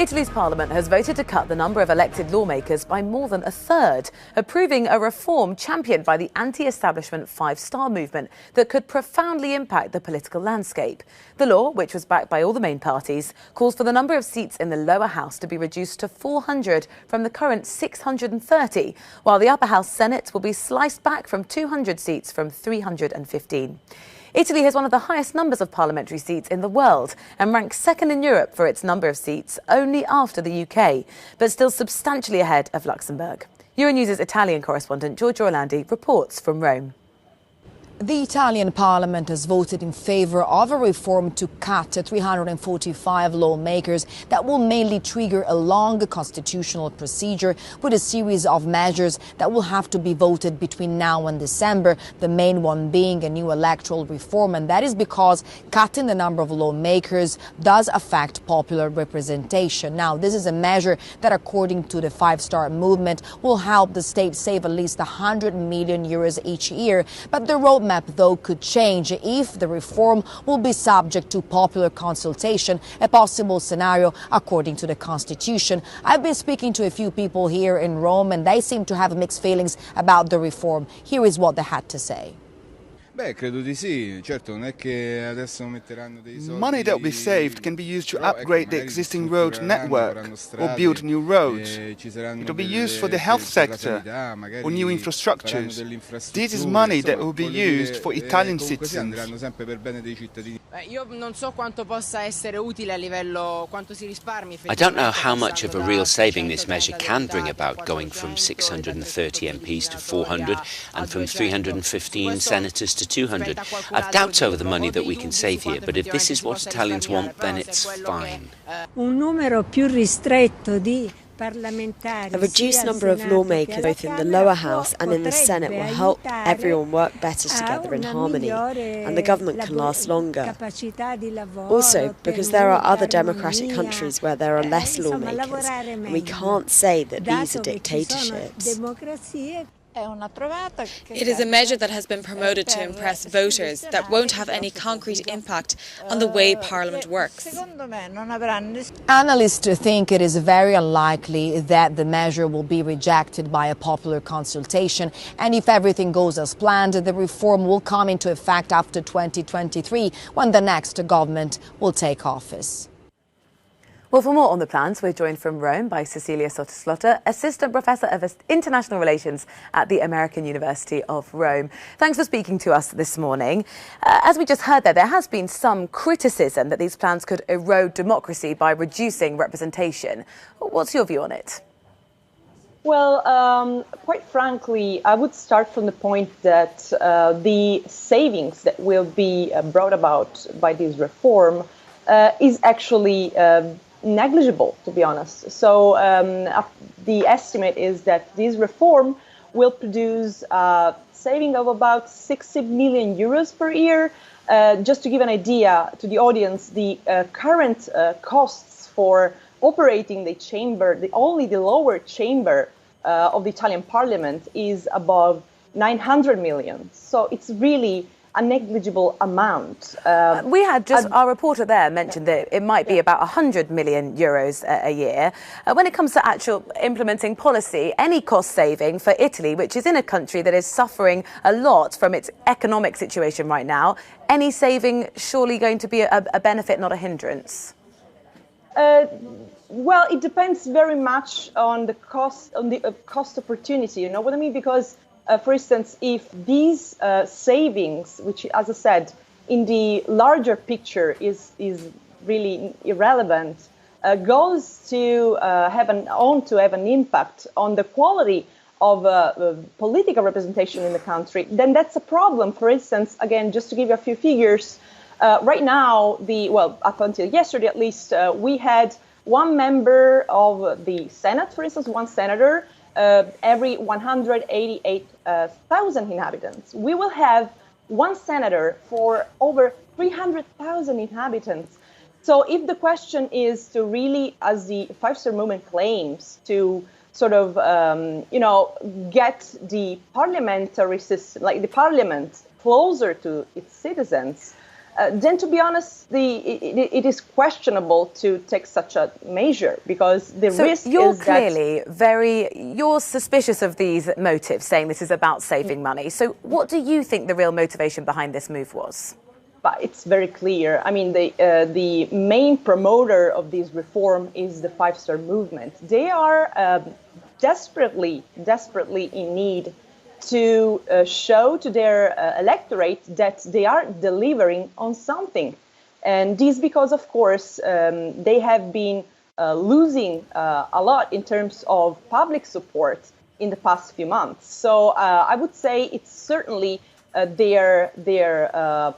Italy's parliament has voted to cut the number of elected lawmakers by more than a third, approving a reform championed by the anti-establishment five-star movement that could profoundly impact the political landscape. The law, which was backed by all the main parties, calls for the number of seats in the lower house to be reduced to 400 from the current 630, while the upper house Senate will be sliced back from 200 seats from 315. Italy has one of the highest numbers of parliamentary seats in the world and ranks second in Europe for its number of seats, only after the UK, but still substantially ahead of Luxembourg. Euronews' Italian correspondent Giorgio Orlandi reports from Rome. The Italian parliament has voted in favour of a reform to cut 345 lawmakers that will mainly trigger a long constitutional procedure with a series of measures that will have to be voted between now and December, the main one being a new electoral reform. And that is because cutting the number of lawmakers does affect popular representation. Now, this is a measure that, according to the five-star movement, will help the state save at least 100 million euros each year. But the roadmap, though, could change if the reform will be subject to popular consultation, a possible scenario according to the Constitution. I've been speaking to a few people here in Rome and they seem to have mixed feelings about the reform. Here is what they had to say. Money that will be saved can be used to upgrade the existing road network or build new roads. It will be used for the health sector or new infrastructures. This is money that will be used for Italian citizens. I don't know how much of a real saving this measure can bring about, going from 630 MPs to 400 and from 315 senators to 200. I've doubts over the money that we can save here, but if this is what Italians want, then it's fine. A reduced number of lawmakers both in the lower house and in the Senate will help everyone work better together in harmony, and the government can last longer. Also, because there are other democratic countries where there are less lawmakers, and we can't say that these are dictatorships. It is a measure that has been promoted to impress voters that won't have any concrete impact on the way Parliament works. Analysts think it is very unlikely that the measure will be rejected by a popular consultation, and if everything goes as planned, the reform will come into effect after 2023, when the next government will take office. Well, for more on the plans, we're joined from Rome by Cecilia Sottoslotter, Assistant Professor of International Relations at the American University of Rome. Thanks for speaking to us this morning. As we just heard there has been some criticism that these plans could erode democracy by reducing representation. What's your view on it? Well, quite frankly, I would start from the point that the savings that will be brought about by this reform is actually negligible, to be honest. So the estimate is that this reform will produce a saving of about 60 million euros per year. Just to give an idea to the audience, the current costs for operating the chamber, only the lower chamber of the Italian parliament, is above 900 million. So it's really a negligible amount. We had our reporter there mentioned that it might be about 100 million euros a year. When it comes to actual implementing policy, any cost saving for Italy, which is in a country that is suffering a lot from its economic situation right now, any saving surely going to be a benefit, not a hindrance? Well, it depends very much on the cost opportunity. You know what I mean? Because for instance, if these savings, which, as I said, in the larger picture is really irrelevant, goes to have an impact on the quality of political representation in the country, then that's a problem. For instance, again, just to give you a few figures, right now, up until yesterday at least, we had one member of the Senate, for instance, one senator, every 188,000 inhabitants. We will have one senator for over 300,000 inhabitants. So if the question is to really, as the five-star movement claims, to sort of, get the parliamentary system, like the parliament, closer to its citizens, then to be honest, it is questionable to take such a measure, because the risk you're is that... you're suspicious of these motives, saying this is about saving money. So what do you think the real motivation behind this move was? But it's very clear. I mean, the main promoter of this reform is the Five-Star Movement. They are desperately in need to show to their electorate that they are delivering on something. And this because, of course, they have been losing a lot in terms of public support in the past few months. So I would say it's certainly their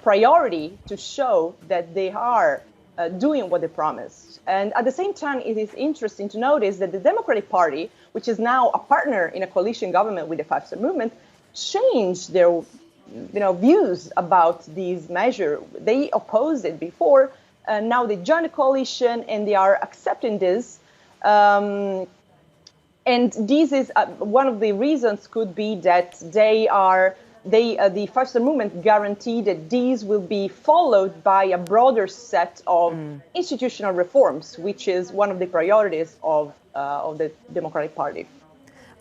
priority to show that they are doing what they promised. And at the same time, it is interesting to notice that the Democratic Party, which is now a partner in a coalition government with the Five-Star Movement, changed their views about these measures. They opposed it before, and now they joined a coalition and they are accepting this. And this is one of the reasons could be that the Five-Star Movement guarantee that these will be followed by a broader set of institutional reforms, which is one of the priorities of the Democratic Party.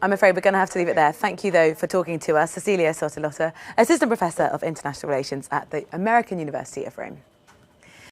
I'm afraid we're going to have to leave it there. Thank you, though, for talking to us. Cecilia Sottolotta, Assistant Professor of International Relations at the American University of Rome.